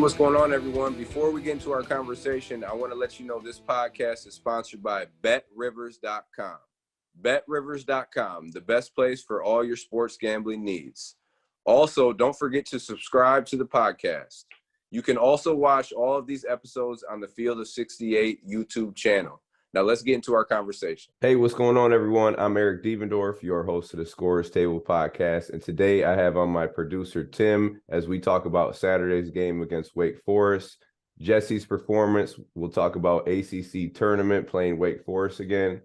what's going on, everyone? Before we get into our conversation, I want to let you know this podcast is sponsored by BetRivers.com. BetRivers.com, the best place for all your sports gambling needs. Also, don't forget to subscribe to the podcast. You can also watch all of these episodes on the Field of 68 YouTube channel. Now, let's get into our conversation. Hey, what's going on, everyone? I'm Eric Devendorf, your host of the Scorers Table podcast. And today I have on my producer, Tim, as we talk about Saturday's game against Wake Forest, Jesse's performance. We'll talk about ACC tournament playing Wake Forest again.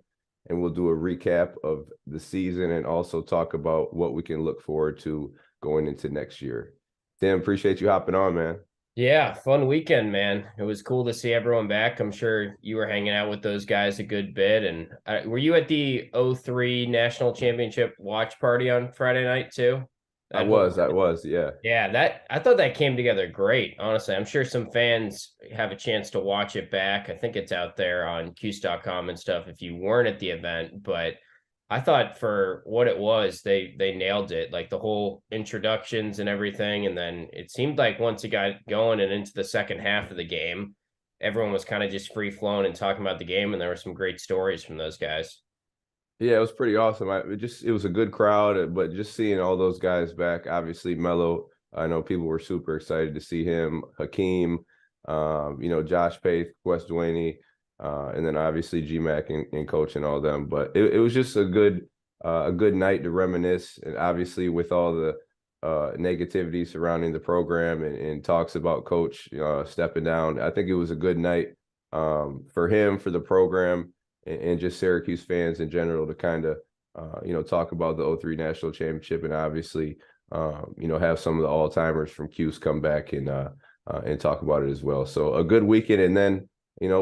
And we'll do a recap of the season and also talk about what we can look forward to going into next year. Tim, appreciate you hopping on, man. Yeah, fun weekend, man. It was cool to see everyone back. I'm sure you were hanging out with those guys a good bit. And were you at the 03 National Championship watch party on Friday night too? I was, yeah. Yeah, I thought that came together great, honestly. I'm sure some fans have a chance to watch it back. I think it's out there on Cuse.com and stuff if you weren't at the event, but I thought for what it was, they nailed it, like the whole introductions and everything. And then it seemed like once it got going and into the second half of the game, everyone was kind of just free flowing and talking about the game. And there were some great stories from those guys. Yeah, it was pretty awesome. It was a good crowd, but just seeing all those guys back, obviously Melo, I know people were super excited to see him, Hakeem, Josh Pace, Wes Duaney, and then obviously GMAC and coach and all them. But it was just a good night to reminisce. And obviously with all the negativity surrounding the program and talks about coach stepping down, I think it was a good night for him, for the program, and just Syracuse fans in general to kind of, talk about the 03 National Championship and obviously, have some of the all-timers from Cuse come back and talk about it as well. So a good weekend. And then,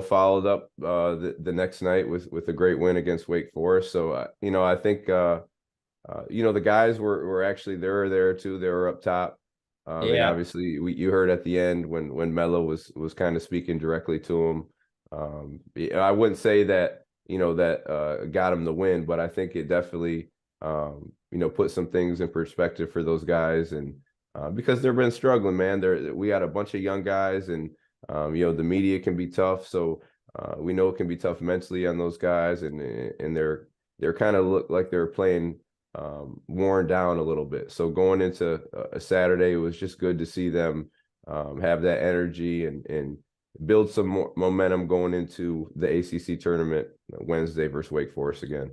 followed up the next night with a great win against Wake Forest. So, I think, the guys were actually, they were there too. They were up top. And obviously you heard at the end when Melo was kind of speaking directly to him. I wouldn't say that, that got him the win, but I think it definitely, put some things in perspective for those guys. And because they've been struggling, man, we got a bunch of young guys and, the media can be tough. So we know it can be tough mentally on those guys. And they're kind of look like they're playing worn down a little bit. So going into a Saturday, it was just good to see them have that energy and build some more momentum going into the ACC tournament Wednesday versus Wake Forest again.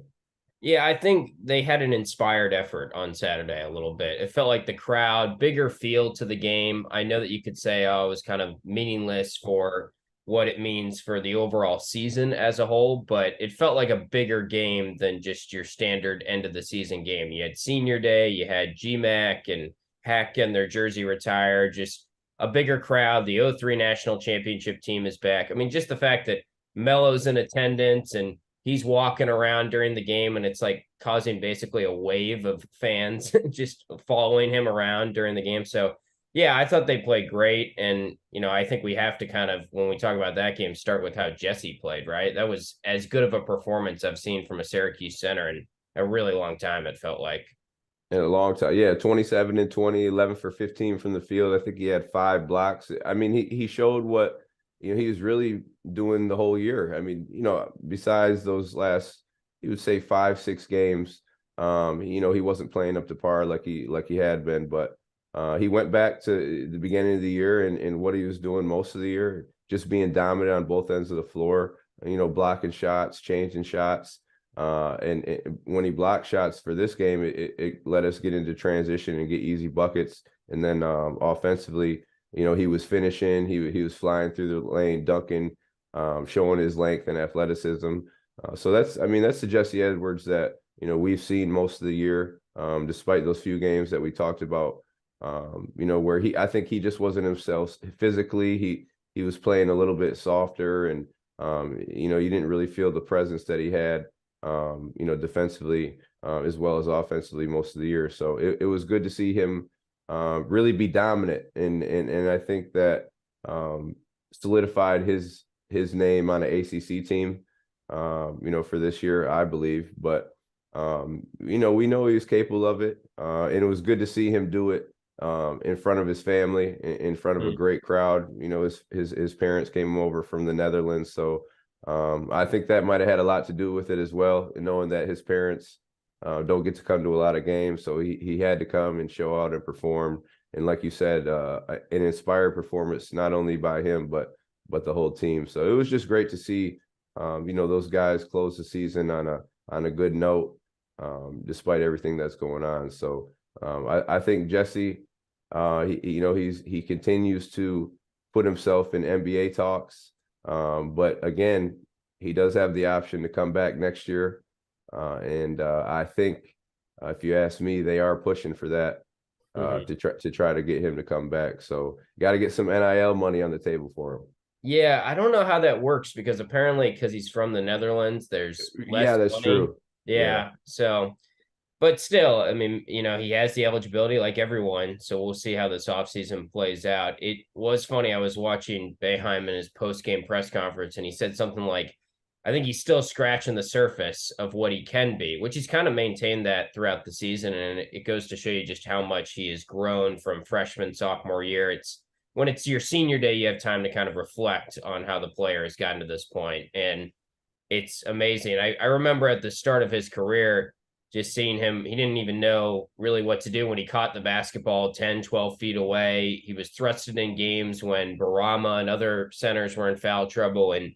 Yeah, I think they had an inspired effort on Saturday a little bit. It felt like the crowd, bigger feel to the game. I know that you could say, it was kind of meaningless for what it means for the overall season as a whole, but it felt like a bigger game than just your standard end of the season game. You had senior day, you had GMAC and Hack and their jersey retired, just a bigger crowd. The 03 National Championship team is back. I mean, just the fact that Melo's in attendance and he's walking around during the game and it's like causing basically a wave of fans just following him around during the game. So, yeah, I thought they played great. And, I think we have to kind of, when we talk about that game, start with how Jesse played, right? That was as good of a performance I've seen from a Syracuse center in a really long time, it felt like. In a long time. Yeah, 27 and 20, 11 for 15 from the field. I think he had 5 blocks. I mean, he showed what, he was really doing the whole year. I mean, besides those last, he would say 5-6 games, he wasn't playing up to par like he had been, but he went back to the beginning of the year and what he was doing most of the year, just being dominant on both ends of the floor, blocking shots, changing shots. And when he blocked shots for this game, it let us get into transition and get easy buckets. And then offensively, he was finishing, he was flying through the lane, dunking, showing his length and athleticism. So that's the Jesse Edwards that, we've seen most of the year, despite those few games that we talked about, where I think he just wasn't himself physically. He was playing a little bit softer and, you didn't really feel the presence that he had, defensively as well as offensively most of the year. So it was good to see him really be dominant. And I think that solidified his name on an ACC team, for this year, I believe. But, we know he was capable of it. And it was good to see him do it in front of his family, in front of a great crowd. You know, his parents came over from the Netherlands, so I think that might have had a lot to do with it as well, knowing that his parents don't get to come to a lot of games, so he had to come and show out and perform. And like you said, an inspired performance not only by him but the whole team. So it was just great to see, you know, those guys close the season on a good note, despite everything that's going on. So I think Jesse, you know, he continues to put himself in NBA talks, but again, he does have the option to come back next year, and I think, if you ask me, they are pushing for that. To try to get him to come back. So got to get some NIL money on the table for him. Yeah, I don't know how that works because apparently because he's from the Netherlands, there's less That's money. true. Yeah. So, but still, I mean, you know, he has the eligibility like everyone. So we'll see how this offseason plays out. It was funny. I was watching Boeheim in his post-game press conference, and he said something like, I think he's still scratching the surface of what he can be, which he's kind of maintained that throughout the season. And it goes to show you just how much he has grown from freshman, sophomore year. It's when it's your senior day, you have time to kind of reflect on how the player has gotten to this point. And it's amazing. I remember at the start of his career, just seeing him, he didn't even know really what to do when he caught the basketball 10, 12 feet away. He was thrusted in games when Barama and other centers were in foul trouble, and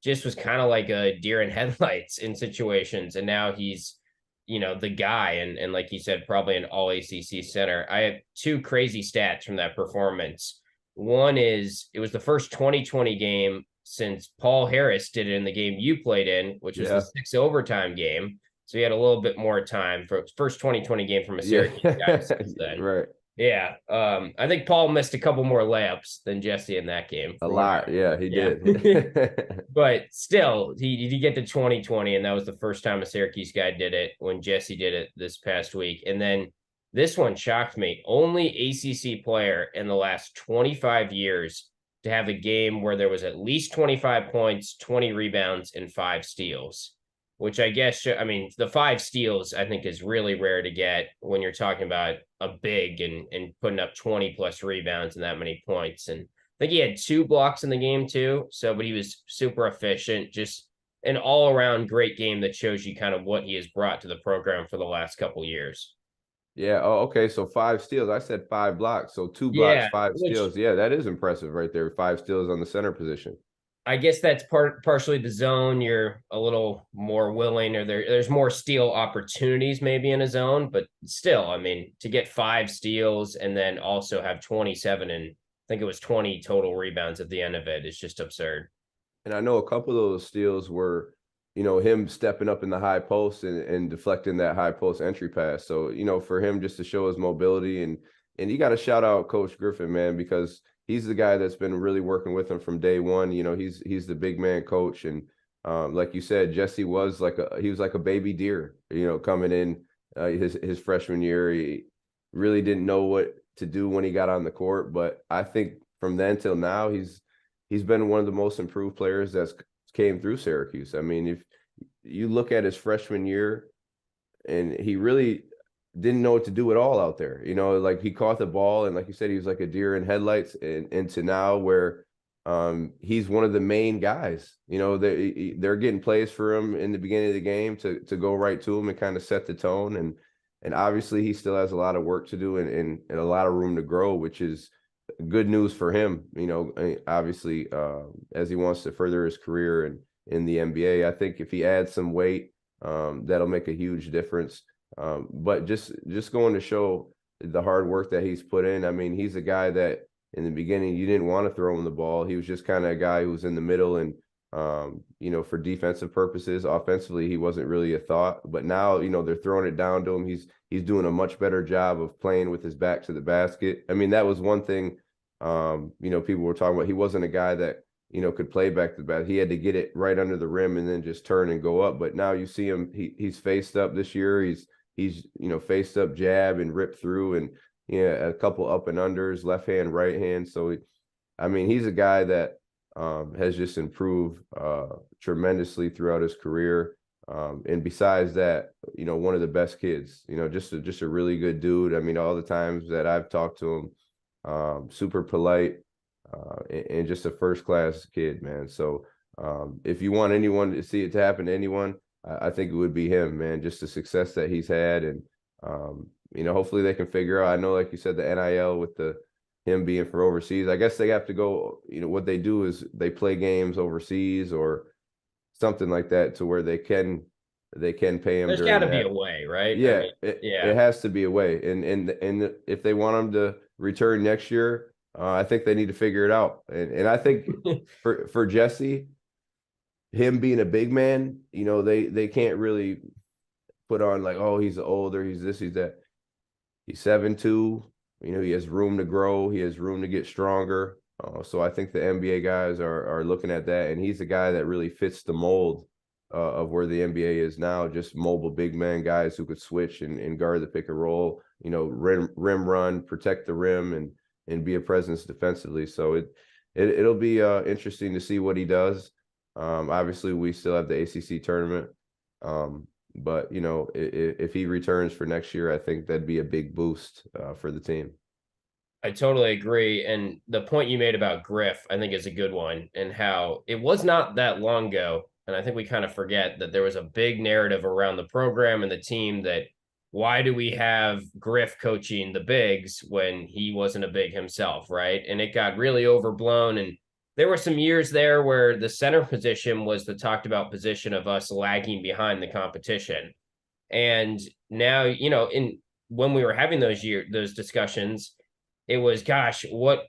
just was kind of like a deer in headlights in situations. And now he's, you know, the guy. And like you said, probably an all ACC center. I have two crazy stats from that performance. One is it was the first 2020 game since Paul Harris did it in the game you played in, which was the 6 overtime game. So he had a little bit more time for his first 2020 game from a Syracuse guy since then. Right. Yeah. I think Paul missed a couple more layups than Jesse in that game. A lot. Yeah, he did. But still, he did get to 2020, and that was the first time a Syracuse guy did it when Jesse did it this past week. And then this one shocked me. Only ACC player in the last 25 years to have a game where there was at least 25 points, 20 rebounds, and 5 steals, which I guess, I mean, the 5 steals I think is really rare to get when you're talking about a big and putting up 20 plus rebounds and that many points. And I think he had 2 blocks in the game too. So, but he was super efficient, just an all around great game that shows you kind of what he has brought to the program for the last couple of years. Yeah. Oh, okay. So 5 steals. I said 5 blocks. So 2 blocks, 5 steals. Yeah, that is impressive right there. 5 steals on the center position. I guess that's partially the zone. You're a little more willing, or there's more steal opportunities maybe in a zone, but still, I mean, to get 5 steals and then also have 27 and I think it was 20 total rebounds at the end of it is just absurd. And I know a couple of those steals were, you know, him stepping up in the high post and deflecting that high post entry pass. So, you know, for him just to show his mobility, and you got to shout out Coach Griffin, man, because he's the guy that's been really working with him from day one. You know, he's the big man coach. And like you said, Jesse was like a baby deer, you know, coming in his freshman year. He really didn't know what to do when he got on the court. But I think from then till now, he's been one of the most improved players that's came through Syracuse. I mean, if you look at his freshman year, and he really didn't know what to do at all out there. You know, like he caught the ball, and like you said, he was like a deer in headlights, and to now where he's one of the main guys. You know, they're getting plays for him in the beginning of the game to go right to him and kind of set the tone. And obviously he still has a lot of work to do and a lot of room to grow, which is good news for him. You know, obviously as he wants to further his career in the NBA. I think if he adds some weight, that'll make a huge difference. But just going to show the hard work that he's put in. I mean, he's a guy that in the beginning you didn't want to throw him the ball. He was just kind of a guy who was in the middle, and you know, for defensive purposes. Offensively, he wasn't really a thought. But now, you know, they're throwing it down to him. He's doing a much better job of playing with his back to the basket. I mean, that was one thing you know, people were talking about. He wasn't a guy that, you know, could play back to the basket. He had to get it right under the rim and then just turn and go up. But now you see him, he's faced up this year. He's you know, faced up jab and ripped through, and yeah, a couple up and unders, left hand, right hand. So I mean, he's a guy that has just improved tremendously throughout his career. And besides that, one of the best kids, just a really good dude. I mean, all the times that I've talked to him, super polite, and just a first class kid, man. So if you want anyone to see it to happen to anyone, I think it would be him, man. Just the success that he's had, and hopefully they can figure out. I know, like you said, the NIL with him being for overseas. I guess they have to go. What they do is they play games overseas or something like that to where they can pay him There's got during to be that. a way, right? I Yeah, mean, it yeah. has to be a way. And if they want him to return next year, I think they need to figure it out. And I think for Jesse, him being a big man, they can't really put on like, oh, he's older, he's this, he's that. He's 7'2". He has room to grow. He has room to get stronger. So I think the NBA guys are looking at that, and he's the guy that really fits the mold of where the NBA is now. Just mobile big man guys who could switch and guard the pick and roll. Rim run, protect the rim, and be a presence defensively. So it'll be interesting to see what he does. Obviously, we still have the ACC tournament. But if he returns for next year, I think that'd be a big boost for the team. I totally agree. And the point you made about Griff, I think is a good one, and how it was not that long ago. And I think we kind of forget that there was a big narrative around the program and the team that why do we have Griff coaching the bigs when he wasn't a big himself, right? And it got really overblown. And there were some years there where the center position was the talked about position of us lagging behind the competition. And now, in when we were having those discussions, it was, gosh, what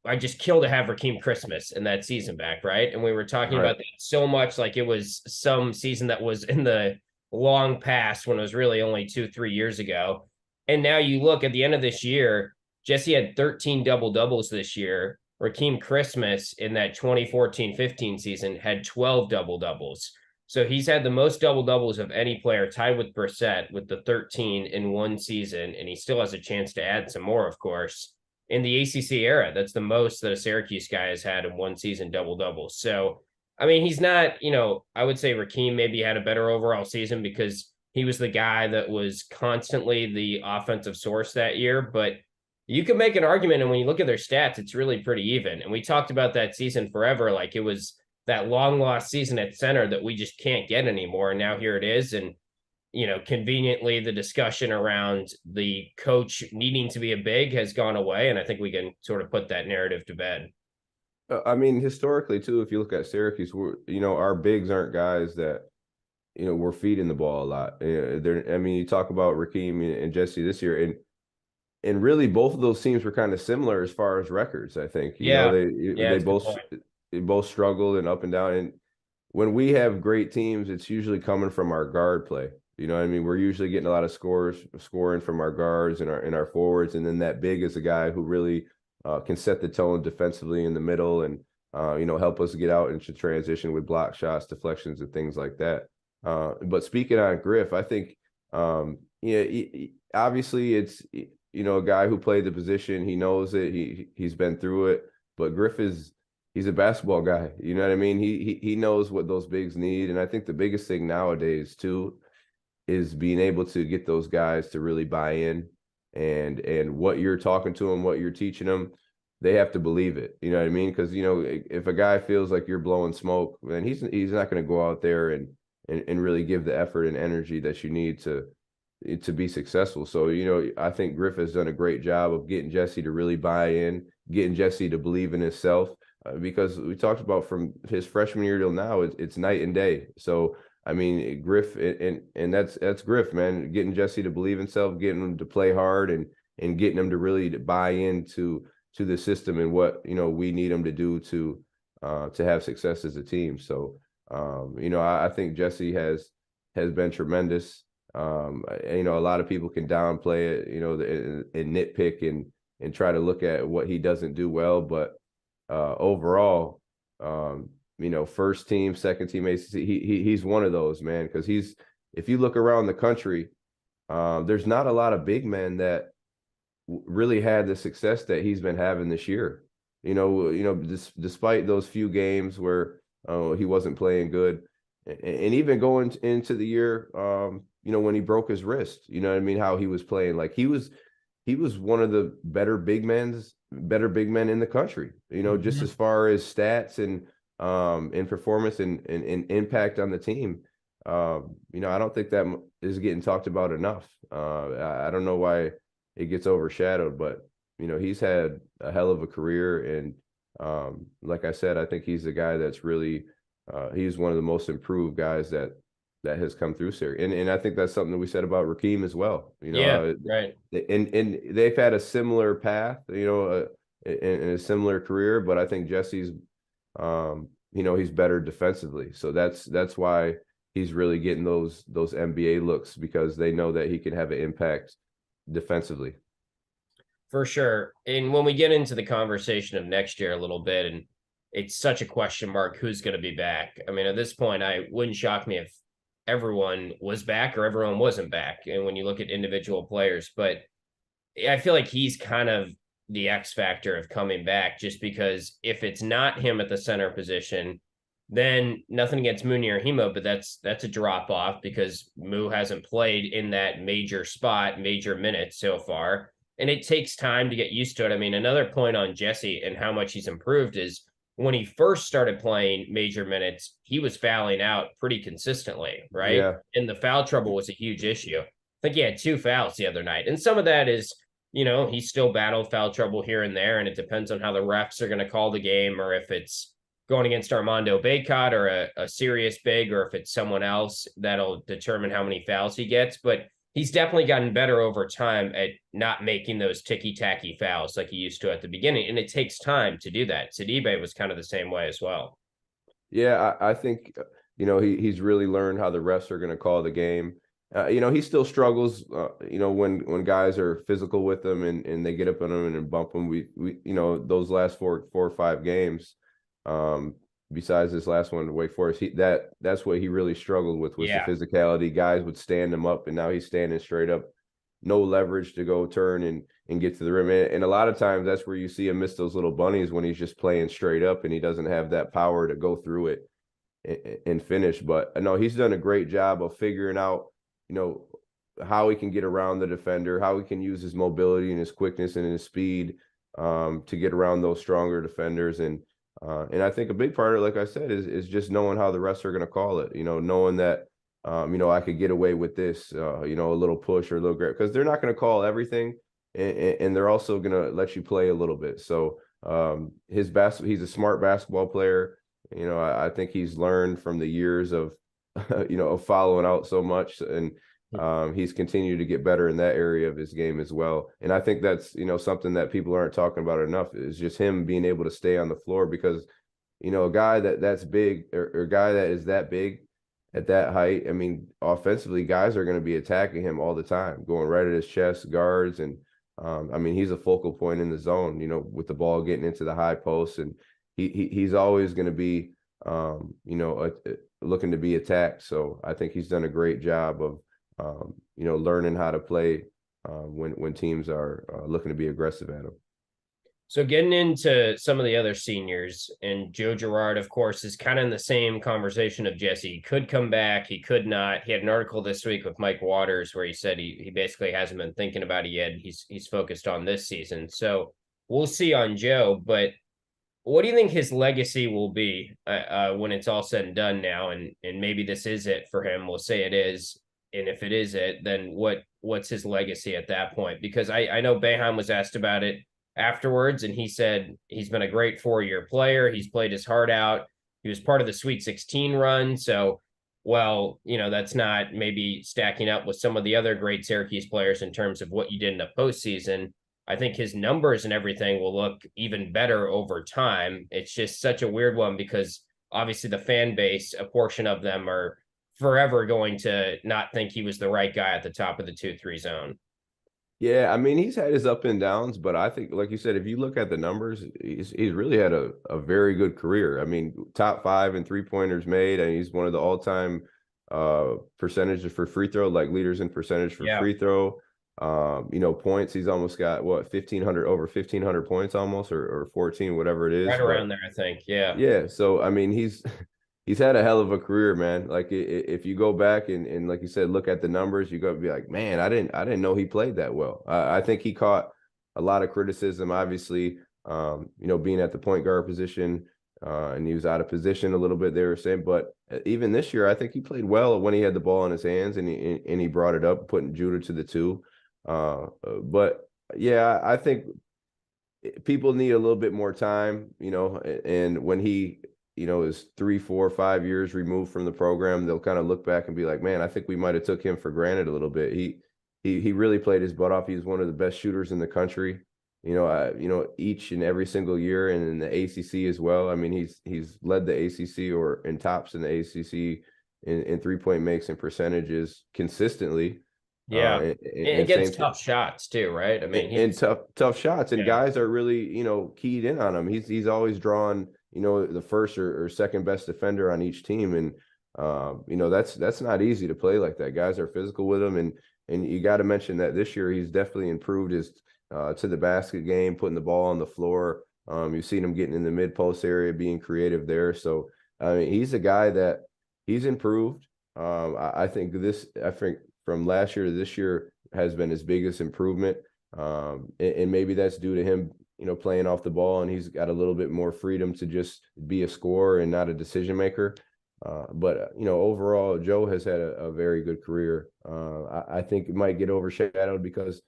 I just killed to have Raheem Christmas in that season back, right? And we were talking Right. about that so much, like it was some season that was in the long past when it was really only 2-3 years ago. And now you look at the end of this year, Jesse had 13 double doubles this year. Raheem Christmas in that 2014-15 season had 12 double doubles. So he's had the most double doubles of any player, tied with Brissett with the 13 in one season, and he still has a chance to add some more, of course. In the ACC era, that's the most that a Syracuse guy has had in one season double doubles. So, I mean, he's not, I would say Raheem maybe had a better overall season because he was the guy that was constantly the offensive source that year. But you can make an argument, and when you look at their stats, it's really pretty even. And we talked about that season forever, like it was that long lost season at center that we just can't get anymore. And now here it is. And, conveniently the discussion around the coach needing to be a big has gone away. And I think we can sort of put that narrative to bed. I mean, historically too, if you look at Syracuse, our bigs aren't guys that we're feeding the ball a lot. I mean, you talk about Raheem and Jesse this year, and really both of those teams were kind of similar as far as records. I think Yeah. Yeah, they it's a good both point. they both struggled and up and down. And when we have great teams, it's usually coming from our guard play. You know what I mean? We're usually getting a lot of scoring from our guards and our forwards, and then that big is a guy who really can set the tone defensively in the middle and help us get out into transition with block shots, deflections, and things like that. But speaking on Griff, I think obviously it's a guy who played the position. He knows it. He's been through it. But Griff he's a basketball guy. You know what I mean? He knows what those bigs need, and I think the biggest thing nowadays too is being able to get those guys to really buy in, and what you're talking to them, what you're teaching them, they have to believe it. You know what I mean? Because if a guy feels like you're blowing smoke, then he's not going to go out there and really give the effort and energy that you need to be successful. So I think Griff has done a great job of getting Jesse to really buy in, getting Jesse to believe in himself. Because we talked about from his freshman year till now, it's night and day. So I mean, Griff, and that's Griff, man. Getting Jesse to believe himself, getting him to play hard, and getting him to really buy into the system and what we need him to do to have success as a team. So I think Jesse has been tremendous. A lot of people can downplay it, and nitpick and try to look at what he doesn't do well, but overall, first team, second team ACC, he's one of those, man, because if you look around the country, there's not a lot of big men that really had the success that he's been having this year. Despite those few games where he wasn't playing good, and even going into the year, when he broke his wrist, you know what I mean, how he was playing, like he was one of the better big men in the country, just as far as stats and performance and impact on the team. I don't think that is getting talked about enough. I don't know why it gets overshadowed, but he's had a hell of a career, and like I said, I think he's the guy that's really he's one of the most improved guys that has come through Syracuse. And I think that's something that we said about Rakeem as well. Yeah, right. And they've had a similar path, in a similar career, but I think Jesse's he's better defensively. So that's why he's really getting those NBA looks, because they know that he can have an impact defensively. For sure. And when we get into the conversation of next year a little bit, and it's such a question mark who's going to be back. I mean, at this point, I wouldn't shock me if everyone was back or everyone wasn't back. And when you look at individual players, but I feel like he's kind of the X factor of coming back, just because if it's not him at the center position, then nothing against Mooney or Hemo, but that's a drop off because Moo hasn't played in that major spot, major minutes so far. And it takes time to get used to it. I mean, another point on Jesse and how much he's improved is when he first started playing major minutes, he was fouling out pretty consistently, right? Yeah. And the foul trouble was a huge issue. I think he had 2 fouls the other night. And some of that is, he still battled foul trouble here and there. And it depends on how the refs are going to call the game, or if it's going against Armando Bacot or a serious big, or if it's someone else that'll determine how many fouls he gets. But he's definitely gotten better over time at not making those ticky-tacky fouls like he used to at the beginning. And it takes time to do that. Sidibe was kind of the same way as well. Yeah, I think, he's really learned how the refs are going to call the game. He still struggles, when guys are physical with him and they get up on him and bump him. We those last four or five games, besides this last one, Wake Forest, that's what he really struggled with, was the physicality. Guys would stand him up, and now he's standing straight up, no leverage to go turn and get to the rim. And a lot of times that's where you see him miss those little bunnies, when he's just playing straight up and he doesn't have that power to go through it and finish. But no, he's done a great job of figuring out, how he can get around the defender, how he can use his mobility and his quickness and his speed to get around those stronger defenders. And I think a big part of it, like I said, is just knowing how the refs are going to call it, knowing that, I could get away with this, a little push or a little grab, because they're not going to call everything, and they're also going to let you play a little bit. So he's a smart basketball player. I think he's learned from the years of, of following out so much, and he's continued to get better in that area of his game as well. And I think that's, something that people aren't talking about enough, is just him being able to stay on the floor, because, a guy that's big, or a guy that is that big at that height, I mean, offensively, guys are going to be attacking him all the time, going right at his chest, guards. And I mean, he's a focal point in the zone, with the ball getting into the high post, and he's always going to be, looking to be attacked. So I think he's done a great job of, learning how to play when teams are looking to be aggressive at him. So getting into some of the other seniors, and Joe Gerard, of course, is kind of in the same conversation of Jesse. He could come back, he could not. He had an article this week with Mike Waters where he said he basically hasn't been thinking about it yet. He's focused on this season. So we'll see on Joe, but what do you think his legacy will be when it's all said and done now? And maybe this is it for him. We'll say it is. And if it is it, then what's his legacy at that point? Because I know Boeheim was asked about it afterwards, and he said he's been a great 4-year player. He's played his heart out. He was part of the Sweet 16 run. So, well, that's not maybe stacking up with some of the other great Syracuse players in terms of what you did in the postseason. I think his numbers and everything will look even better over time. It's just such a weird one, because obviously the fan base, a portion of them are forever going to not think he was the right guy at the top of the 2-3 zone. Yeah, I mean, he's had his up and downs, but I think, like you said, if you look at the numbers, he's really had a very good career. I mean, top 5 in 3-pointers made, and he's one of the all-time percentages for free throw, like leaders in percentage for free throw. Points, he's almost got over 1,500 points almost, or 14, whatever it is. Right around there, I think. Yeah. Yeah. So, I mean, he's had a hell of a career, man. Like if you go back and like you said, look at the numbers, you got to be like, man, I didn't know he played that well. I think he caught a lot of criticism, obviously, being at the point guard position, and he was out of position a little bit. They were saying, but even this year, I think he played well when he had the ball in his hands and he brought it up, putting Judah to the two. But yeah, I think people need a little bit more time, and when he, is 3, 4, 5 years removed from the program, they'll kind of look back and be like, man, I think we might have took him for granted a little bit. He really played his butt off. He's one of the best shooters in the country, each and every single year, and in the ACC as well. I mean, he's led the ACC or in tops in the ACC in 3-point makes and percentages consistently. Yeah. And And same against tough shots too, right? I mean, and he's tough shots, and yeah. guys are really keyed in on him. He's always drawn the first or second best defender on each team, and that's not easy to play like that. Guys are physical with him, and you got to mention that this year he's definitely improved his to the basket game, putting the ball on the floor. You've seen him getting in the mid post area, being creative there. So I mean, he's a guy that he's improved. I think from last year to this year has been his biggest improvement. And maybe that's due to him, playing off the ball, and he's got a little bit more freedom to just be a scorer and not a decision maker. But overall, Joe has had a very good career. I think it might get overshadowed because,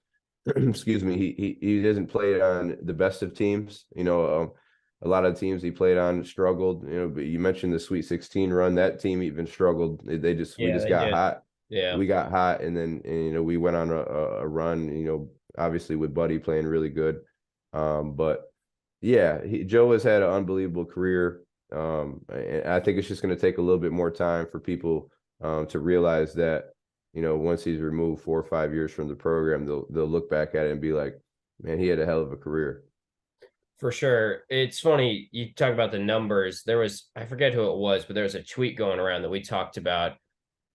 excuse me, he doesn't play on the best of teams. A lot of teams he played on struggled. But you mentioned the Sweet 16 run. That team even struggled. We just They got did. hot. Yeah. We got hot, and then we went on a run. Obviously with Buddy playing really good. But yeah, Joe has had an unbelievable career. And I think it's just going to take a little bit more time for people to realize that, once he's removed 4 or 5 years from the program, they'll look back at it and be like, man, he had a hell of a career. For sure. It's funny you talk about the numbers. I forget who it was, but there was a tweet going around that we talked about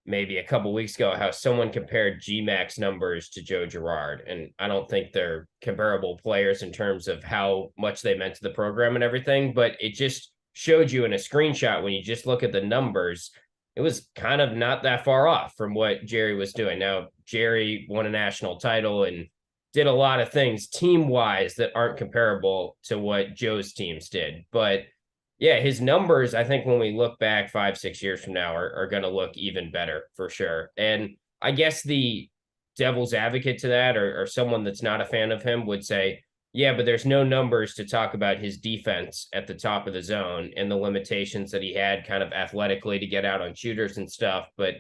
maybe a couple weeks ago, how someone compared GMAC's numbers to Joe Gerard. And I don't think they're comparable players in terms of how much they meant to the program and everything, but it just showed you in a screenshot when you just look at the numbers, it was kind of not that far off from what Jerry was doing. Now, Jerry won a national title and did a lot of things team wise that aren't comparable to what Joe's teams did. But yeah, his numbers, I think when we look back 5, 6 years from now are going to look even better for sure. And I guess the devil's advocate to that, or someone that's not a fan of him would say, yeah, but there's no numbers to talk about his defense at the top of the zone and the limitations that he had kind of athletically to get out on shooters and stuff. But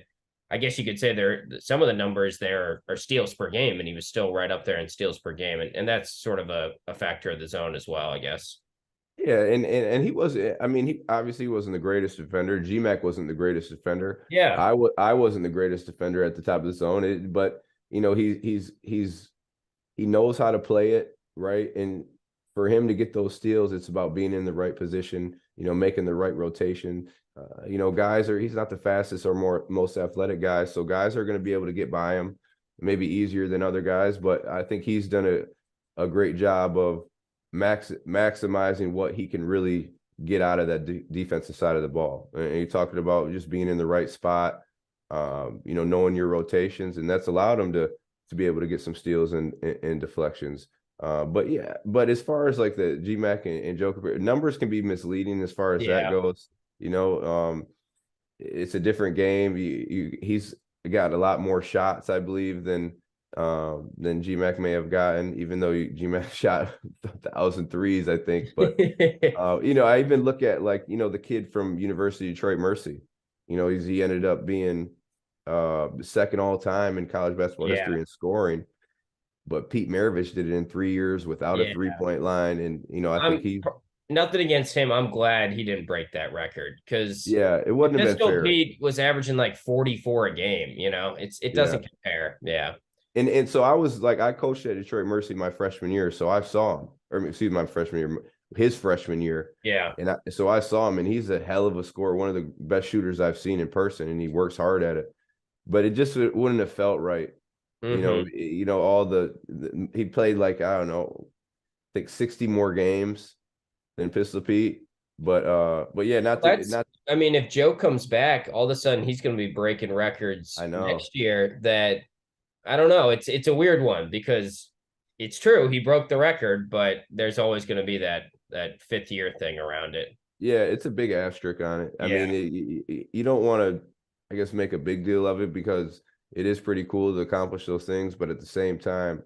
I guess you could say some of the numbers there are steals per game, and he was still right up there in steals per game. And that's sort of a factor of the zone as well, I guess. Yeah, and he wasn't. I mean, he obviously wasn't the greatest defender. GMAC wasn't the greatest defender. Yeah. I wasn't the greatest defender at the top of the zone. But he knows how to play it right, and for him to get those steals, it's about being in the right position. Making the right rotation. He's not the fastest or most athletic guy, so guys are going to be able to get by him, maybe easier than other guys. But I think he's done a great job of maximizing what he can really get out of that defensive side of the ball. And you're talking about just being in the right spot, knowing your rotations, and that's allowed him to be able to get some steals and deflections. But as far as like the GMAC and Joe, numbers can be misleading as far as that goes. It's a different game. He's got a lot more shots, I believe, than GMAC may have gotten, even though GMAC shot 1,000 threes, I think. But I even look at the kid from University of Detroit Mercy. He ended up being second all time in college basketball history in scoring. But Pete Maravich did it in 3 years without a 3-point line, and I think he. Nothing against him. I'm glad he didn't break that record because it wouldn't have been fair. Pete was averaging like 44 a game. It doesn't compare. Yeah. And so I coached at Detroit Mercy my freshman year, so I saw him, my freshman year, his freshman year. Yeah. And so I saw him, and he's a hell of a scorer, one of the best shooters I've seen in person, and he works hard at it. But it wouldn't have felt right. Mm-hmm. He played I don't know, I think 60 more games than Pistol Pete. But yeah, That's, not. I mean, if Joe comes back, all of a sudden he's going to be breaking records I know. next year. That I don't know. It's a weird one because it's true he broke the record, but there's always going to be that fifth year thing around it. Yeah, it's a big asterisk on it. I Yeah, mean, you don't want to, I guess, make a big deal of it because it is pretty cool to accomplish those things. But at the same time,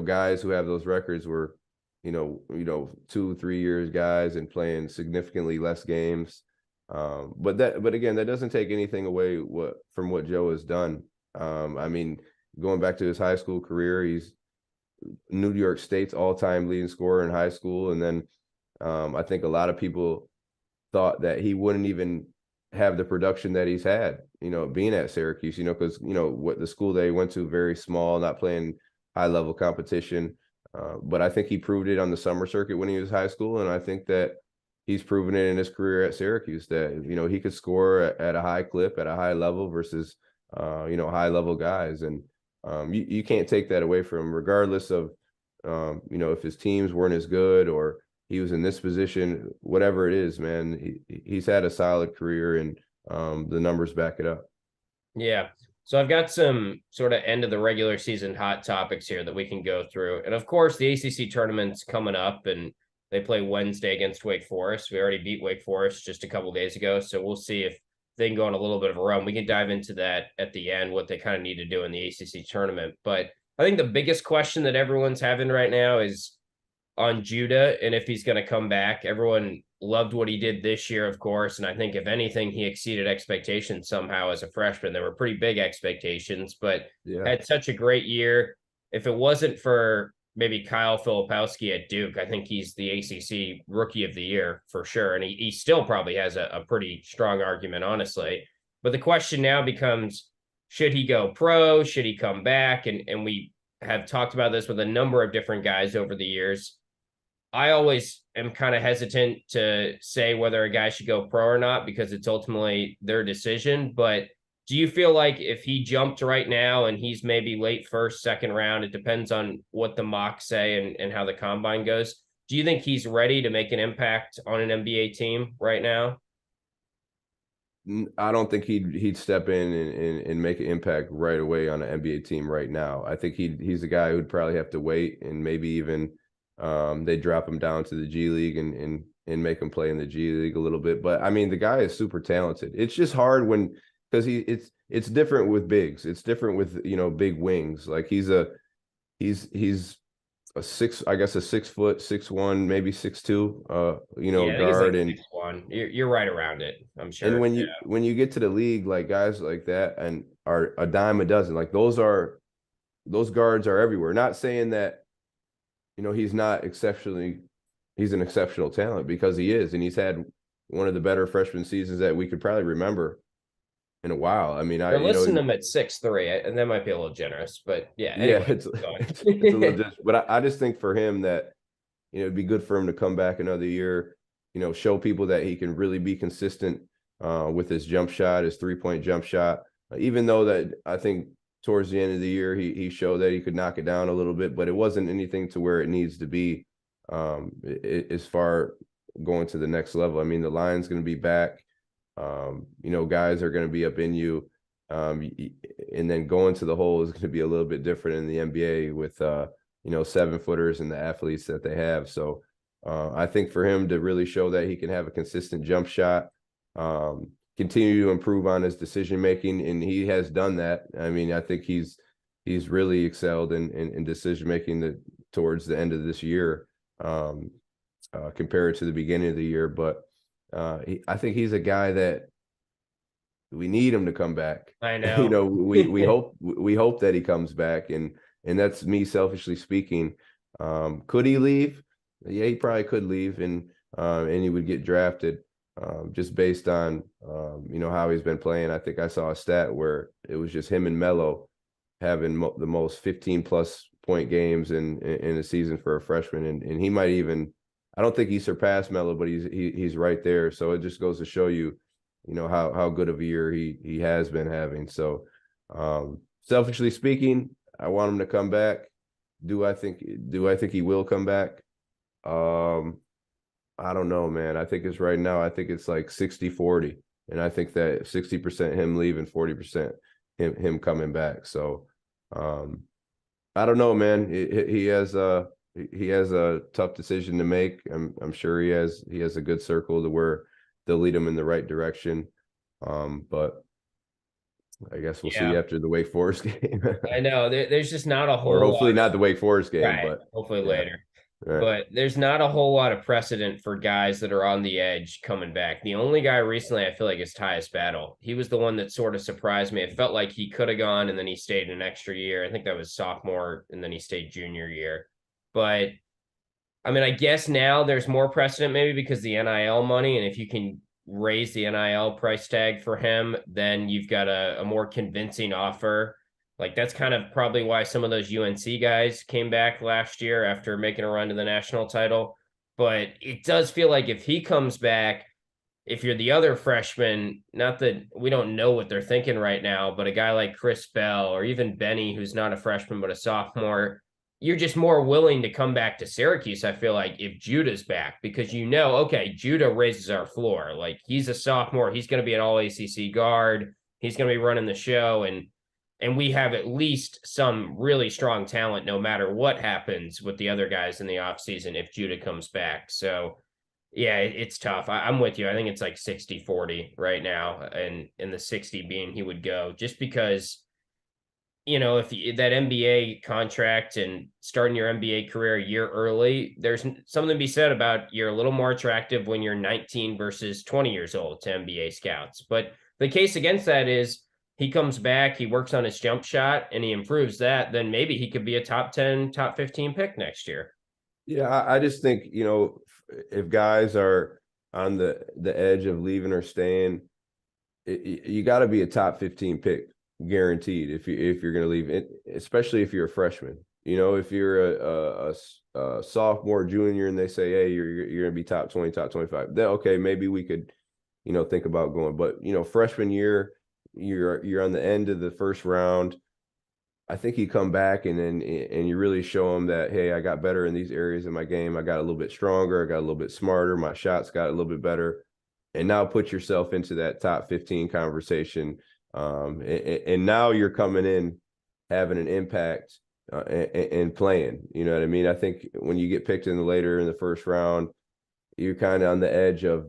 guys who have those records were, 2, 3 years guys and playing significantly less games. But again, that doesn't take anything away from what Joe has done. I mean, going back to his high school career, he's New York State's all-time leading scorer in high school, and then I think a lot of people thought that he wouldn't even have the production that he's had, being at Syracuse, because, what the school that he went to, very small, not playing high level competition. But I think he proved it on the summer circuit when he was high school. And I think that he's proven it in his career at Syracuse that, he could score at a high clip, at a high level versus, high level guys. And you can't take that away from him, regardless of, if his teams weren't as good or he was in this position, whatever it is, man, he's had a solid career, and the numbers back it up. yeah. So I've got some sort of end of the regular season hot topics here that we can go through, and of course the ACC tournament's coming up, and they play Wednesday against Wake Forest. We already beat Wake Forest just a couple days ago, so we'll see if they can go on a little bit of a run. We can dive into that at the end, what they kind of need to do in the ACC tournament. But I think the biggest question that everyone's having right now is on Judah and if he's going to come back. Everyone loved what he did this year, of course. And I think, if anything, he exceeded expectations somehow as a freshman. There were pretty big expectations, but Yeah. had such a great year. If it wasn't for maybe Kyle Filipowski at Duke, I think he's the ACC Rookie of the Year for sure. And he still probably has a pretty strong argument, honestly. But the question now becomes, should he go pro? Should he come back? And we have talked about this with a number of different guys over the years. I always am kind of hesitant to say whether a guy should go pro or not because it's ultimately their decision. But do you feel like if he jumped right now and he's maybe late first, second round, it depends on what the mocks say and how the combine goes. Do you think he's ready to make an impact on an NBA team right now? I don't think he'd step in and make an impact right away on an NBA team right now. I think he's a guy who'd probably have to wait, and maybe even they drop him down to the G League and make him play in the G League a little bit. But I mean, the guy is super talented. It's just hard because it's different with bigs. It's different with, big wings. Like he's a 6'6", 6'1", maybe 6'2", Yeah, I think it's guard. like And 6'1". You're right around it, I'm and sure. Yeah. when you get to the league, like guys like that and are a dime a dozen, like those guards are everywhere. Not saying that, he's an exceptional talent, because he is, and he's had one of the better freshman seasons that we could probably remember in a while. I mean, They're listing him at 6'3", and that might be a little generous, but yeah. yeah, Anyway, it's a little just, but I just think for him that, it'd be good for him to come back another year, show people that he can really be consistent with his jump shot, his 3-point jump shot. Even though that I think towards the end of the year, he showed that he could knock it down a little bit, but it wasn't anything to where it needs to be as far going to the next level. I mean, the line's going to be back. Guys are going to be up in you. And then going to the hole is going to be a little bit different in the NBA with, 7-footers and the athletes that they have. So I think for him to really show that he can have a consistent jump shot, continue to improve on his decision making, and he has done that. I mean, I think he's really excelled in decision making towards the end of this year, compared to the beginning of the year. But I think he's a guy that we need him to come back. I know. We hope that he comes back, and that's me selfishly speaking. Could he leave? Yeah, he probably could leave, and he would get drafted. Just based on how he's been playing. I think I saw a stat where it was just him and Melo having the most 15+ point games in a season for a freshman, and he might even, I don't think he surpassed Melo, but he's right there. So it just goes to show you, how good of a year he has been having. So selfishly speaking, I want him to come back. Do I think he will come back? I don't know, man. I think it's right now, I think it's like 60-40. And I think that 60% him leaving, 40% him coming back. So I don't know, man. He has a tough decision to make. I'm sure he has a good circle to where they'll lead him in the right direction. But I guess we'll see Yeah, after the Wake Forest game. I know. There's just not a Or whole hopefully lot not of the Wake Forest game, right. but Hopefully yeah. later. Right. But there's not a whole lot of precedent for guys that are on the edge coming back. The only guy recently I feel like is Tyus Battle. He was the one that sort of surprised me. It felt like he could have gone and then he stayed an extra year. I think that was sophomore and then he stayed junior year. But I mean, I guess now there's more precedent maybe because the NIL money. And if you can raise the NIL price tag for him, then you've got a more convincing offer. Like that's kind of probably why some of those UNC guys came back last year after making a run to the national title. But it does feel like if he comes back, if you're the other freshman, not that we don't know what they're thinking right now, but a guy like Chris Bell or even Benny, who's not a freshman but a sophomore, you're just more willing to come back to Syracuse. I feel like if Judah's back, because okay, Judah raises our floor. Like he's a sophomore, he's going to be an all ACC guard, he's going to be running the show, and we have at least some really strong talent no matter what happens with the other guys in the offseason if Judah comes back. So yeah, it's tough. I'm with you. I think it's like 60-40 right now, and in the 60 being he would go just because, if that NBA contract and starting your NBA career a year early, there's something to be said about you're a little more attractive when you're 19 versus 20 years old to NBA scouts. But the case against that is he comes back, he works on his jump shot, and he improves that, then maybe he could be a top 10, top 15 pick next year. Yeah, I just think, if guys are on the edge of leaving or staying, you got to be a top 15 pick guaranteed if you're going to leave it, especially if you're a freshman. If you're a sophomore, junior, and they say, hey, you're going to be top 20, top 25, then okay, maybe we could, think about going. But freshman year, you're on the end of the first round. I think you come back and you really show them that, hey, I got better in these areas of my game. I got a little bit stronger. I got a little bit smarter. My shots got a little bit better. And now put yourself into that top 15 conversation. And now you're coming in having an impact and playing. You know what I mean? I think when you get picked later in the first round, you're kind of on the edge of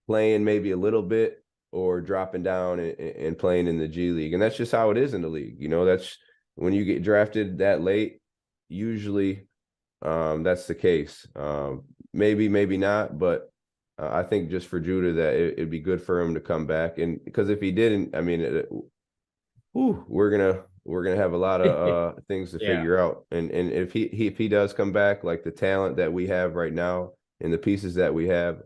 playing maybe a little bit or dropping down and playing in the G League. And that's just how it is in the league. That's when you get drafted that late, usually that's the case. Maybe not, but I think just for Judah that it'd be good for him to come back. And because if he didn't, I mean, we're gonna have a lot of things to figure out. And if he does come back, like the talent that we have right now and the pieces that we have,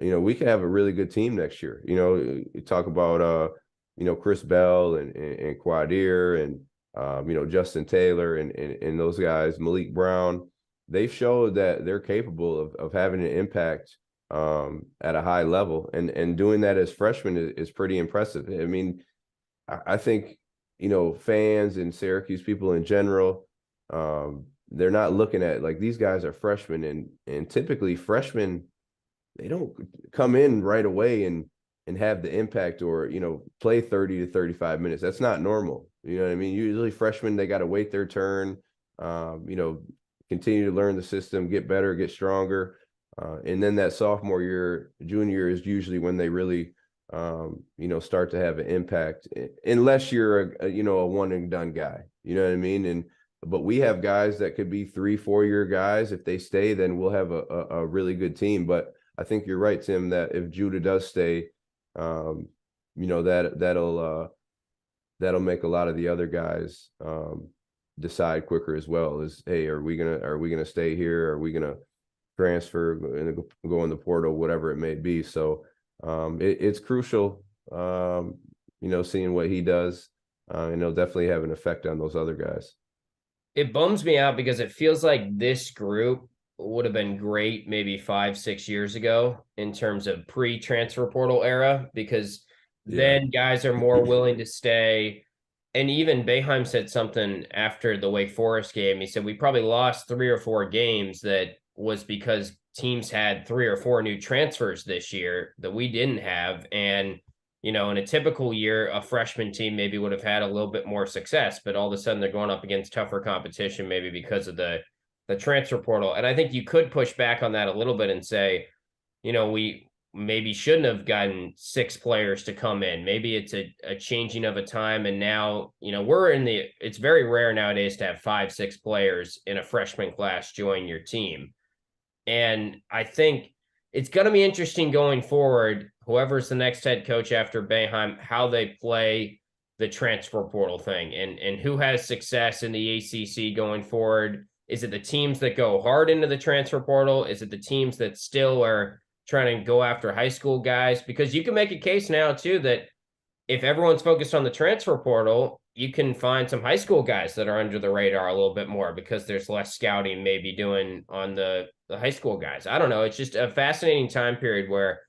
we could have a really good team next year. You talk about Chris Bell and Quadir and Justin Taylor and those guys, Malik Brown. They've showed that they're capable of having an impact at a high level, and doing that as freshmen is pretty impressive. I mean, I think fans and Syracuse people in general, they're not looking at like these guys are freshmen, and typically freshmen, they don't come in right away and have the impact or play 30 to 35 minutes. That's not normal. You know what I mean? Usually freshmen, they got to wait their turn, continue to learn the system, get better, get stronger, and then that sophomore year, junior is usually when they really start to have an impact, unless you're a one and done guy. You know what I mean? But we have guys that could be 3-4 year guys. If they stay, then we'll have a really good team. But I think you're right, Tim, that if Judah does stay, that'll make a lot of the other guys decide quicker as well. Is, hey, are we gonna stay here? Are we gonna transfer and go in the portal, whatever it may be? So it's crucial, seeing what he does, and it'll definitely have an effect on those other guys. It bums me out because it feels like this group would have been great maybe 5-6 years ago in terms of pre-transfer portal era, because then guys are more willing to stay. And even Boeheim said something after the Wake Forest game. He said we probably lost 3 or 4 games that was because teams had 3 or 4 new transfers this year that we didn't have. And, in a typical year, a freshman team maybe would have had a little bit more success, but all of a sudden they're going up against tougher competition, maybe because of the transfer portal. And I think you could push back on that a little bit and say, we maybe shouldn't have gotten 6 players to come in. Maybe it's a changing of a time. And now, it's very rare nowadays to have 5, 6 players in a freshman class join your team. And I think it's going to be interesting going forward, whoever's the next head coach after Boeheim, how they play the transfer portal thing and who has success in the ACC going forward. Is it the teams that go hard into the transfer portal? Is it the teams that still are trying to go after high school guys? Because you can make a case now too that if everyone's focused on the transfer portal, you can find some high school guys that are under the radar a little bit more because there's less scouting maybe doing on the high school guys. I don't know. It's just a fascinating time period where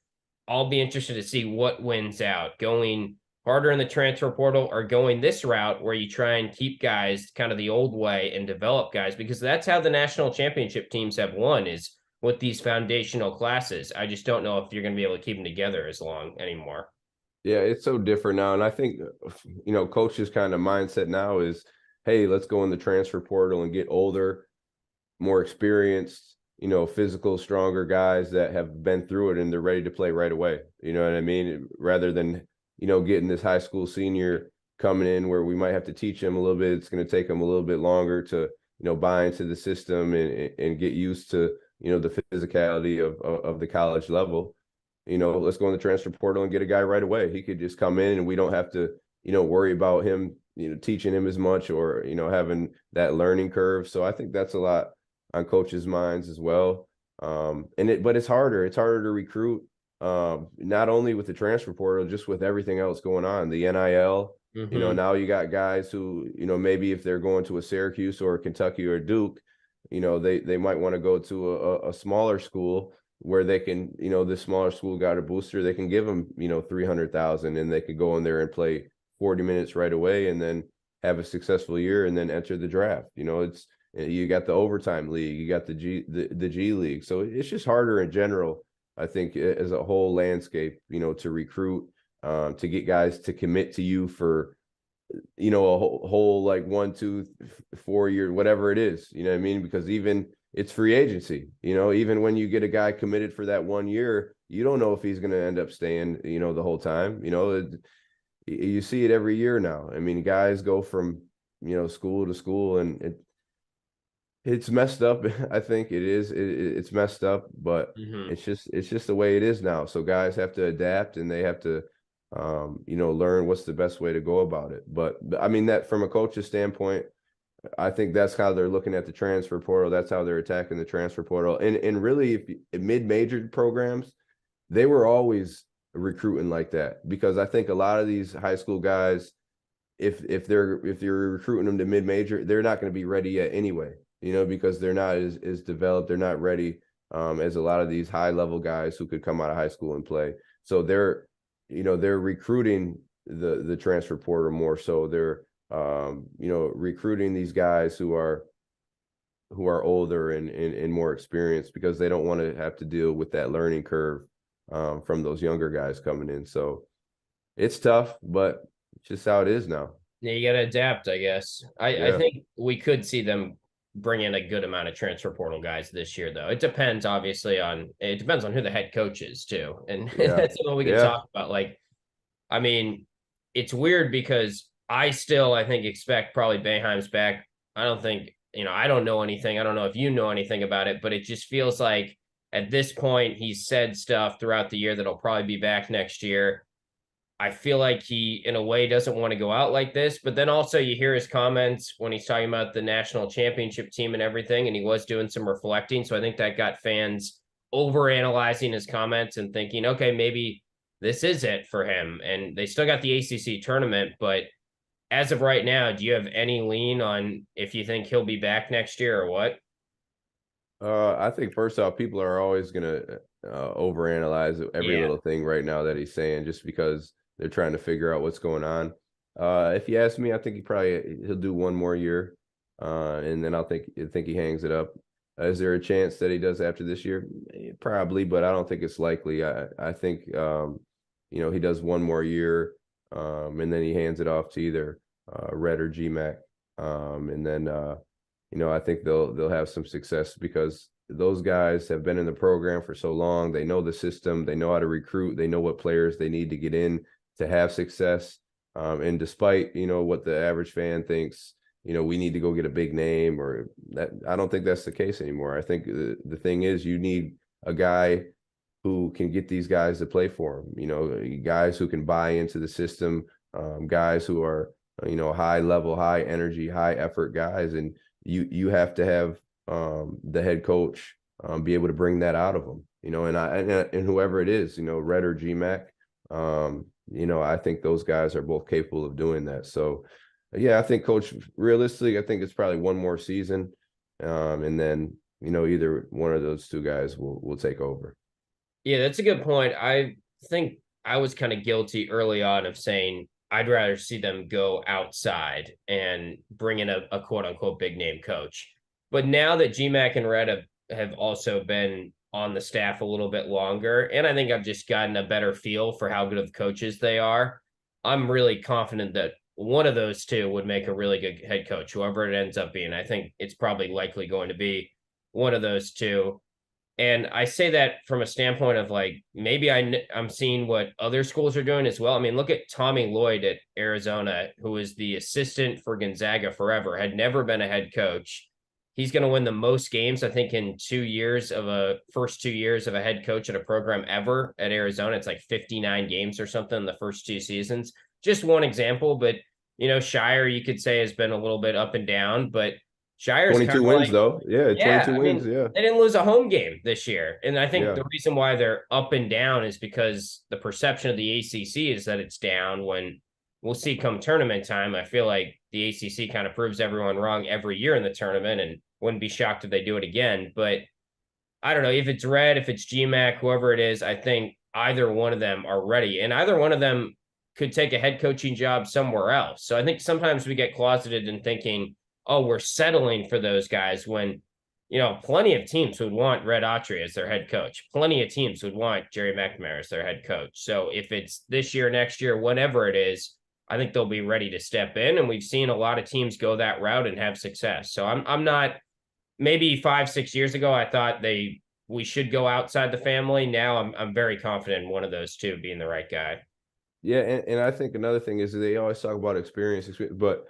I'll be interested to see what wins out, going harder in the transfer portal or going this route where you try and keep guys kind of the old way and develop guys, because that's how the national championship teams have won, is with these foundational classes. I just don't know if you're going to be able to keep them together as long anymore. Yeah, it's so different now. And I think, coaches' kind of mindset now is, hey, let's go in the transfer portal and get older, more experienced, physical, stronger guys that have been through it and they're ready to play right away. You know what I mean? Rather than, getting this high school senior coming in where we might have to teach them a little bit. It's going to take them a little bit longer to, buy into the system and get used to, the physicality of the college level. Let's go in the transfer portal and get a guy right away. He could just come in and we don't have to, worry about him, teaching him as much or, having that learning curve. So I think that's a lot on coaches' minds as well. But it's harder. It's harder to recruit, not only with the transfer portal, just with everything else going on. The NIL, now you got guys who, maybe if they're going to a Syracuse or a Kentucky or Duke, they might want to go to a smaller school where they can, this smaller school got a booster, they can give them, 300,000 and they could go in there and play 40 minutes right away and then have a successful year and then enter the draft. You got the overtime league, you got the G League. So it's just harder in general, I think, as a whole landscape, to recruit, to get guys to commit to you for, a whole like 1, 2, 4 year, whatever it is, you know what I mean? Because even it's free agency, even when you get a guy committed for that 1 year, you don't know if he's going to end up staying, the whole time. You see it every year now. I mean, guys go from, school to school and it's messed up. I think it is. It's messed up, but it's just the way it is now. So guys have to adapt and they have to, learn what's the best way to go about it. But I mean, that from a coach's standpoint, I think that's how they're looking at the transfer portal. That's how they're attacking the transfer portal. And really, if mid-major programs, they were always recruiting like that, because I think a lot of these high school guys, if you're recruiting them to mid-major, they're not going to be ready yet anyway, because they're not as developed. They're not ready as a lot of these high-level guys who could come out of high school and play. So they're recruiting the transfer portal more. So they're recruiting these guys who are older and more experienced, because they don't want to have to deal with that learning curve from those younger guys coming in. So it's tough, but it's just how it is now. Yeah, you got to adapt, I guess. I think we could see them bring in a good amount of transfer portal guys this year, though. It depends, obviously, on who the head coach is, too. And that's what we can talk about. Like, I mean, it's weird because I think expect probably Boeheim's back. I don't think, I don't know anything. I don't know if you know anything about it, but it just feels like at this point, he's said stuff throughout the year that'll probably be back next year. I feel like he, in a way, doesn't want to go out like this. But then also you hear his comments when he's talking about the national championship team and everything, and he was doing some reflecting. So I think that got fans overanalyzing his comments and thinking, okay, maybe this is it for him. And they still got the ACC tournament, but as of right now, do you have any lean on if you think he'll be back next year or what? I think first off, people are always going to overanalyze every little thing right now that he's saying, just because they're trying to figure out what's going on. If you ask me, I think he'll do one more year, and then I think he hangs it up. Is there a chance that he does after this year? Probably, but I don't think it's likely. I think he does one more year, and then he hands it off to either Red or GMAC, and then I think they'll have some success because those guys have been in the program for so long. They know the system. They know how to recruit. They know what players they need to get in to have success. And despite what the average fan thinks, we need to go get a big name or that. I don't think that's the case anymore. I think the thing is you need a guy who can get these guys to play for him, guys who can buy into the system, guys who are, high level, high energy, high effort guys. And you have to have the head coach be able to bring that out of them, and whoever it is, Red or GMAC, I think those guys are both capable of doing that. So, yeah, I think Coach, realistically, I think it's probably one more season. And then, either one of those two guys will take over. Yeah, that's a good point. I think I was kind of guilty early on of saying I'd rather see them go outside and bring in a quote unquote big name coach. But now that GMAC and Red have also been on the staff a little bit longer, and I think I've just gotten a better feel for how good of coaches they are, I'm really confident that one of those two would make a really good head coach, whoever it ends up being. I think it's probably likely going to be one of those two. And I say that from a standpoint of like, maybe I'm seeing what other schools are doing as well. I mean, look at Tommy Lloyd at Arizona, who was the assistant for Gonzaga forever, had never been a head coach. He's going to win the most games, I think, in 2 years of first 2 years of a head coach at a program ever at Arizona. It's like 59 games or something in the first 2 seasons. Just one example, but Shire, you could say, has been a little bit up and down, but Shire's 22 wins though. Yeah, 22 wins. Yeah. They didn't lose a home game this year. And I think Yeah. the reason why they're up and down is because the perception of the ACC is that it's down. When we'll see come tournament time, I feel like the ACC kind of proves everyone wrong every year in the tournament, and wouldn't be shocked if they do it again. But I don't know if it's Red, if it's GMAC, whoever it is, I think either one of them are ready, and either one of them could take a head coaching job somewhere else. So I think sometimes we get closeted in thinking, oh, we're settling for those guys when, plenty of teams would want Red Autry as their head coach. Plenty of teams would want Jerry McNamara as their head coach. So if it's this year, next year, whenever it is, I think they'll be ready to step in. And we've seen a lot of teams go that route and have success. So I'm not, maybe 5-6 years ago, I thought we should go outside the family. Now I'm very confident in one of those two being the right guy. Yeah, and I think another thing is they always talk about experience, but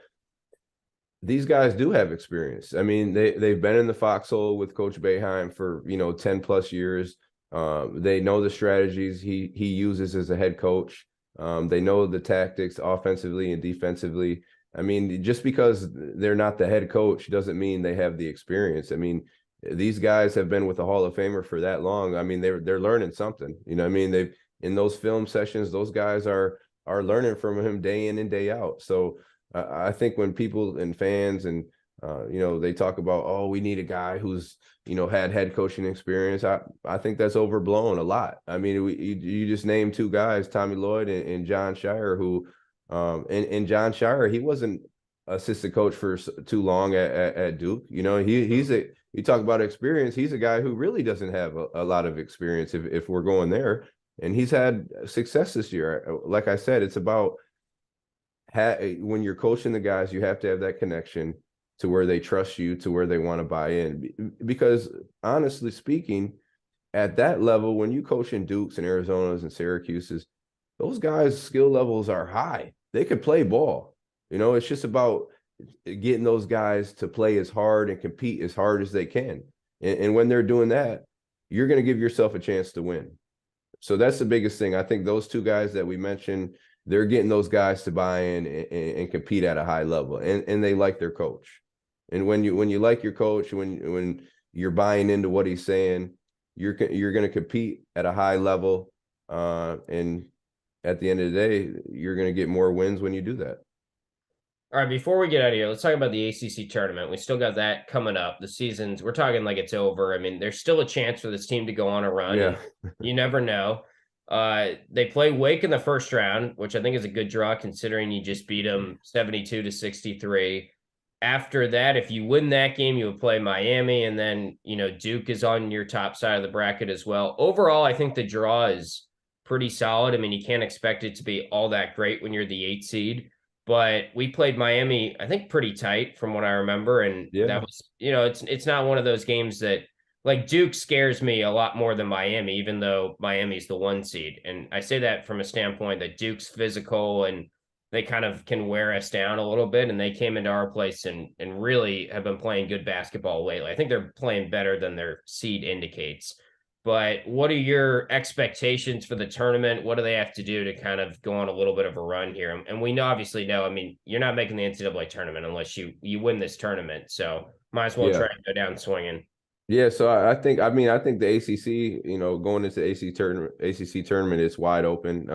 these guys do have experience. I mean, they've been in the foxhole with Coach Boeheim for 10 plus years. They know the strategies he uses as a head coach. They know the tactics offensively and defensively. I mean, just because they're not the head coach doesn't mean they have the experience. I mean, these guys have been with the Hall of Famer for that long. I mean, they're learning something. I mean, they've in those film sessions, those guys are learning from him day in and day out. So I think when people and fans and they talk about, oh, we need a guy who's had head coaching experience, I think that's overblown a lot. I mean, you just named two guys, Tommy Lloyd and John Shire, who and John Shire, he wasn't assistant coach for too long at Duke. You talk about experience, he's a guy who really doesn't have a lot of experience if we're going there. And he's had success this year. Like I said, it's about when you're coaching the guys, you have to have that connection to where they trust you, to where they want to buy in. Because honestly speaking, at that level, when you coach in Dukes and Arizonas and Syracuses, those guys' skill levels are high. They could play ball. It's just about getting those guys to play as hard and compete as hard as they can. And when they're doing that, you're going to give yourself a chance to win. So that's the biggest thing. I think those two guys that we mentioned, they're getting those guys to buy in and compete at a high level, and they like their coach. And when you like your coach, when you're buying into what he's saying, you're going to compete at a high level, and at the end of the day, you're going to get more wins when you do that. All right, before we get out of here, let's talk about the ACC tournament. We still got that coming up. The season's, we're talking like it's over. I mean, there's still a chance for this team to go on a run. Yeah. You never know. They play Wake in the first round, which I think is a good draw considering you just beat them 72-63. after that, if you win that game, you would play Miami, and then Duke is on your top side of the bracket as well. Overall, I think the draw is pretty solid. I mean, you can't expect it to be all that great when you're the 8th seed, but we played Miami, I think, pretty tight from what I remember, and that Yeah. was, it's not one of those games that, like, Duke scares me a lot more than Miami, even though Miami's the 1 seed, and I say that from a standpoint that Duke's physical and they kind of can wear us down a little bit, and they came into our place and really have been playing good basketball lately. I think they're playing better than their seed indicates. But what are your expectations for the tournament? What do they have to do to kind of go on a little bit of a run here? And we obviously know, I mean, you're not making the NCAA tournament unless you win this tournament. So might as well Yeah. try to go down swinging. Yeah, so I think the ACC, going into the ACC tournament is wide open.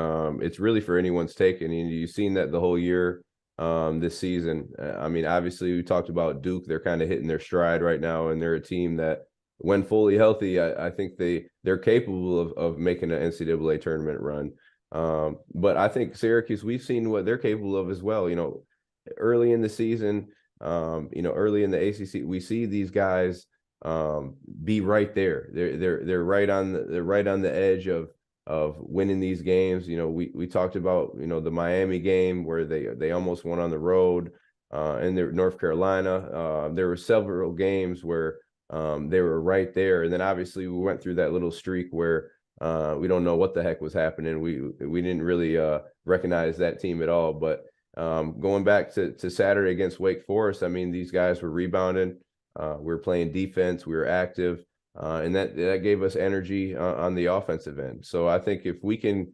It's really for anyone's take, and you've seen that the whole year, this season. I mean, obviously we talked about Duke; they're kind of hitting their stride right now, and they're a team that, when fully healthy, I think they're capable of making an NCAA tournament run. But I think Syracuse, we've seen what they're capable of as well. Early in the season, early in the ACC, we see these guys be right there. They're right on the edge of winning these games. We talked about the Miami game where they almost won on the road, and they're North Carolina. There were several games where they were right there, and then obviously we went through that little streak where we don't know what the heck was happening. We didn't really recognize that team at all. But going back to Saturday against Wake Forest, I mean, these guys were rebounding. We were playing defense. We were active, and that gave us energy on the offensive end. So I think if we can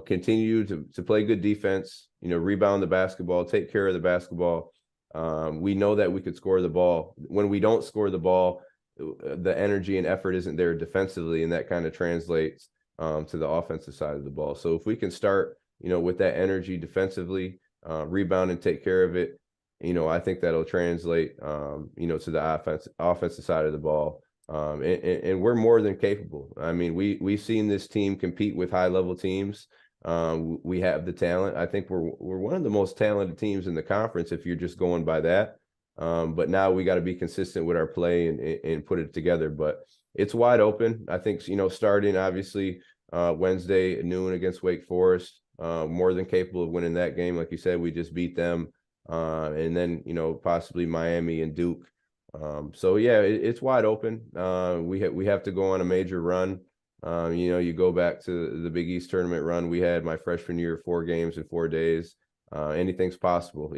continue to play good defense, rebound the basketball, take care of the basketball, we know that we could score the ball. When we don't score the ball, the energy and effort isn't there defensively, and that kind of translates to the offensive side of the ball. So if we can start, with that energy defensively, rebound and take care of it, I think that'll translate, to the offensive side of the ball. And we're more than capable. I mean, we've seen this team compete with high level teams. We have the talent. I think we're one of the most talented teams in the conference if you're just going by that. But now we got to be consistent with our play and put it together. But it's wide open. I think, starting obviously Wednesday at noon against Wake Forest, more than capable of winning that game. Like you said, we just beat them. And then, possibly Miami and Duke. So yeah, it's wide open. We have to go on a major run. You go back to the Big East tournament run we had my freshman year, 4 games in 4 days. Anything's possible.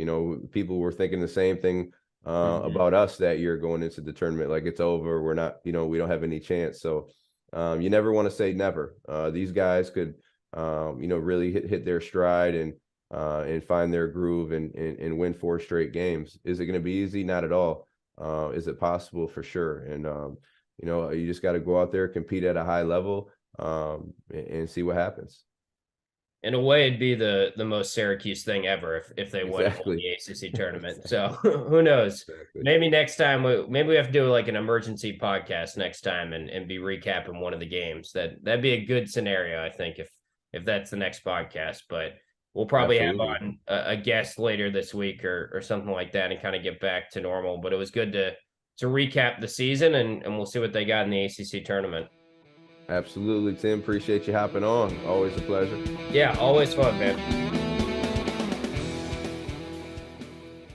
People were thinking the same thing about us that year going into the tournament. Like, it's over. We're not, we don't have any chance. So you never want to say never. These guys could, really hit their stride and find their groove and win 4 straight games. Is it going to be easy? Not at all. Is it possible? For sure. And, you just got to go out there, compete at a high level, and see what happens. In a way, it'd be the most Syracuse thing ever if they won the ACC tournament. So who knows? Exactly. Maybe next time we have to do like an emergency podcast next time and be recapping one of the games. That'd be a good scenario, I think, if that's the next podcast. But we'll probably have on a guest later this week or something like that and kind of get back to normal. But it was good to recap the season, and we'll see what they got in the ACC tournament. Absolutely, Tim. Appreciate you hopping on. Always a pleasure. Yeah, always fun, man.